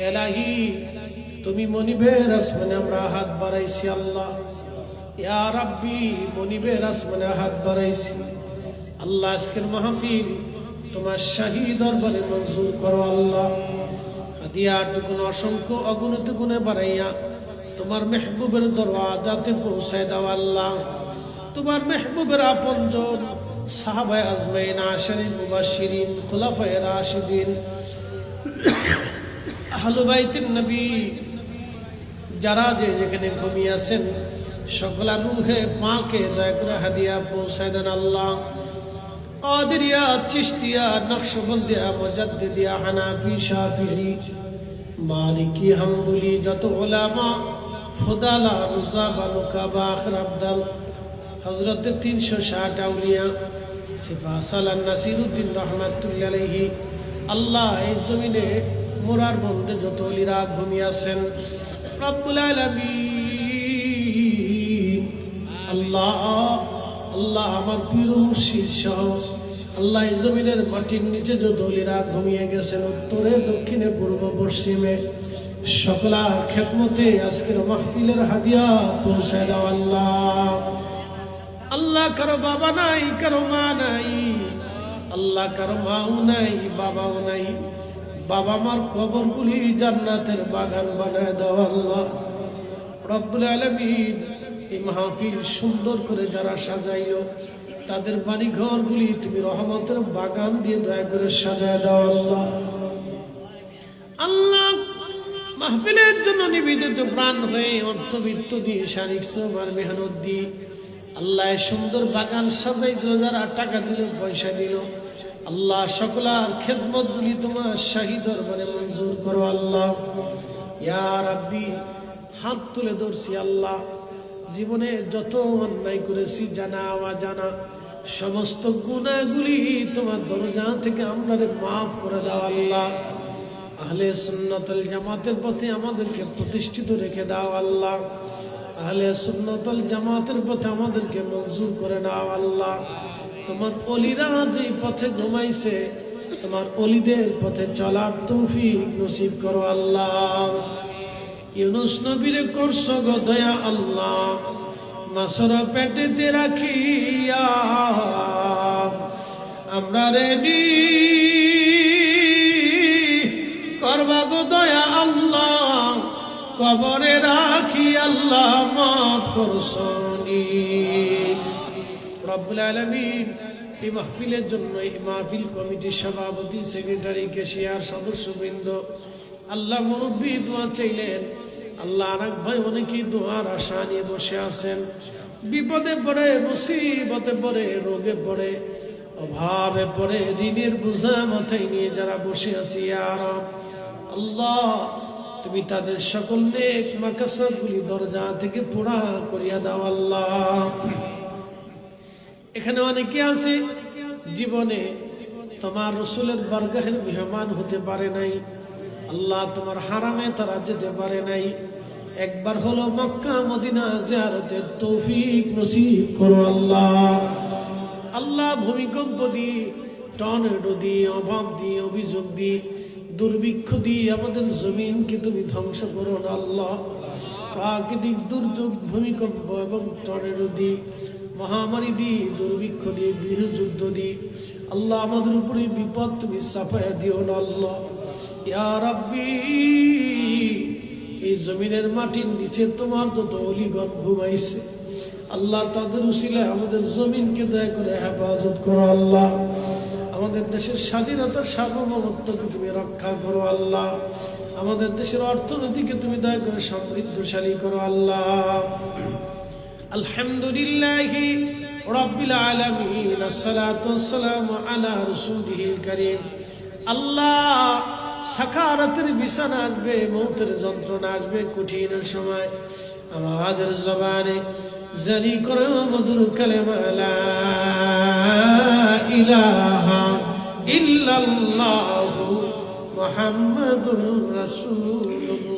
এলাহি তুমি মনিবের আসমানে আমরা হাত বাড়াইছি আল্লাহ, ইয়া রাব্বি মনিবের আসমানে হাত বাড়াইছি আল্লাহ। আজকের মাহফিল তোমার শাহী দরবারে মঞ্জুর করো আল্লাহ। হাদিয়াটুকুন অসংখ্য অগণিত গুণে বাড়াইয়া তোমার মেহবুবের দরওয়াজাতে পৌঁছায় দাও আল্লাহ। তোমার মেহবুবের আপনজন সাহাবায়ে আজমাইন, আশারে মুবাশশিরিন, খুলাফায়ে রাশিদিন, আহলে বাইতুন নবী যারা যেখানে ঘুমিয়ে আছেন সকলের রূহে পাকে দয়া করে হাদিয়া পৌঁছায় দেন আল্লাহ। কাদেরিয়া, চিশতিয়া, নকশবন্দিয়া, মুজাদ্দিদিয়া, হানাফি, শাফিঈ, মালিকি, হাম্বলি যত উলামা, ফুদালা, নুসাবা, নুকাবা, আখির আবদাল, হযরত 360 আউলিয়া, সিফা সালান নাসিরউদ্দিন রহমাতুল্লাহি আলাইহি আল্লাহ এই জমিনে মোরার বন্ধে যত ওলিরা ঘুমিয়ে আছেন রব্বুল আলামিন আল্লাহ আল্লাহ আমার প্রিয় মুর্শিদ সহ আল্লাহ এই জমিনের মাটির নিচে যত ওলিরা ঘুমিয়ে গেছেন উত্তরে, দক্ষিণে, পূর্ব, পশ্চিমে সকলার খেদমতে আজকের মাহফিলের হাদিয়া পৌঁছায় দাও আল্লাহ। আল্লাহ কারো বাবা নাই, কারো মা নাই, আল্লাহ কারো মাও নাই, বাবাও নাই, বাবা মার কবরগুলি জান্নাতের বাগান বানায় দাও আল্লাহ রব্বুল আলামিন। এই মাহফিল সুন্দর করে যারা সাজাইলো তাদের বাড়ি ঘরগুলি তুমি রহমতের বাগান দিয়ে দয়া করে সাজায় দাও আল্লাহ। আল্লাহ মাহফিলের জন্য নিবেদিত প্রাণ হয়ে অর্থবিত্ত দিয়ে শারীরিক শ্রম আর মেহনত দিয়ে আল্লাহ সুন্দর বাগান সাজাই দিল, যারা টাকা দিল, পয়সা দিল আল্লাহ সকলার খেদমত গুলি তোমার শাহী দরবারে মঞ্জুর করো আল্লাহ। ইয়া রাব্বি হাত তুলে ধরছি আল্লাহ, জীবনে যত অন্যায় করেছি জানা অজানা সমস্ত গুনাহগুলি তোমার দরজা থেকে আমরারে মাফ করে দাও আল্লাহ। আহলে সুন্নাতুল জামাতের পথে আমাদেরকে প্রতিষ্ঠিত রেখে দাও আল্লাহ। আহলে সুন্নাতুল জামাতের পথে আমাদেরকে মঞ্জুর করে নাও আল্লাহ। তোমার ওলিরা যে পথে ঘুমাইছে তোমার ওলিদের পথে চলার তৌফিক নসিব করো আল্লাহ। ইউনুস নবীরে করছো গো দয়া আল্লাহ, মাছর পেটেতে রাখিয়া আমরা রেডি করবা গো দয়া আল্লাহ, কবরে রাখি আল্লাহ মাফ করছনি রব্বুল আলামিন। এই মাহফিলের জন্য এই মাহফিল কমিটির সভাপতি, সেক্রেটারি, ক্যাশিয়ার, সদস্যবৃন্দ আল্লাহ মুরব্বী দোয়া চাইলেন আল্লাহ। আরেক ভাই অনেকেই দোয়ার আশা নিয়ে বসে আছেন, বিপদে পড়ে, মুসিবতে পড়ে, রোগে পড়ে, অভাবে পড়ে, ঋণের বোঝা মাথায় নিয়ে যারা বসে আছে ইয়া রব আল্লাহ তুমি তাদের সকল নেক মাকাসাদগুলি দরজা থেকে পুরা করিয়া দাও আল্লাহ। এখানে অনেকে আছে জীবনে তোমার রসুলের বারগাহের মেহমান হতে পারে নাই আল্লাহ, তোমার হারামে তারা যেতে পারে নাই, একবার হলো মক্কা মদিনা জিয়ারতের তৌফিক নসিব করো আল্লাহ। আল্লাহ ভূমিকম্প দিয়ে, টর্নেডো দিয়ে, অভাব দিয়ে, অভিযোগ দিয়ে, দুর্ভিক্ষ দিয়ে আমাদের জমিনকে তুমি ধ্বংস করো না আল্লাহ। প্রাকৃতিক দুর্যোগ, ভূমিকম্প এবং টর্নেডো দিয়ে, মহামারী দিয়ে, দুর্ভিক্ষ দিয়ে, গৃহযুদ্ধ দিয়ে আল্লাহ আমাদের উপরে বিপদ তুমি চাপায়া দিও না আল্লাহ। ইয়া রাব্বি এই জমিনের মাটির নিচে তোমার যত ওলিগণ ঘুমাইছে আল্লাহ তাদের উসিলায় আমাদের জমিনকে দয়া করে হেফাজত করো আল্লাহ। আমাদের দেশের স্বাধীনতার সার্বভৌমত্বকে তুমি রক্ষা করো আল্লাহ। আমাদের দেশের অর্থনীতিকে তুমি দয়া করে সমৃদ্ধশালী করো আল্লাহ। আলহামদুলিল্লাহি রাব্বিল আলামিন, আসসালাতু ওয়াসসালামু আলা রাসূলিল কারীম। আল্লাহ সাকারাতের বিছানা আসবে, মৌতের যন্ত্রণা আসবে, কঠিন সময় আমাদের জবানে জারি করো মধুর কালেমা লা ইলাহা ইল্লাল্লাহু মুহাম্মাদুর রাসূলুল্লাহ।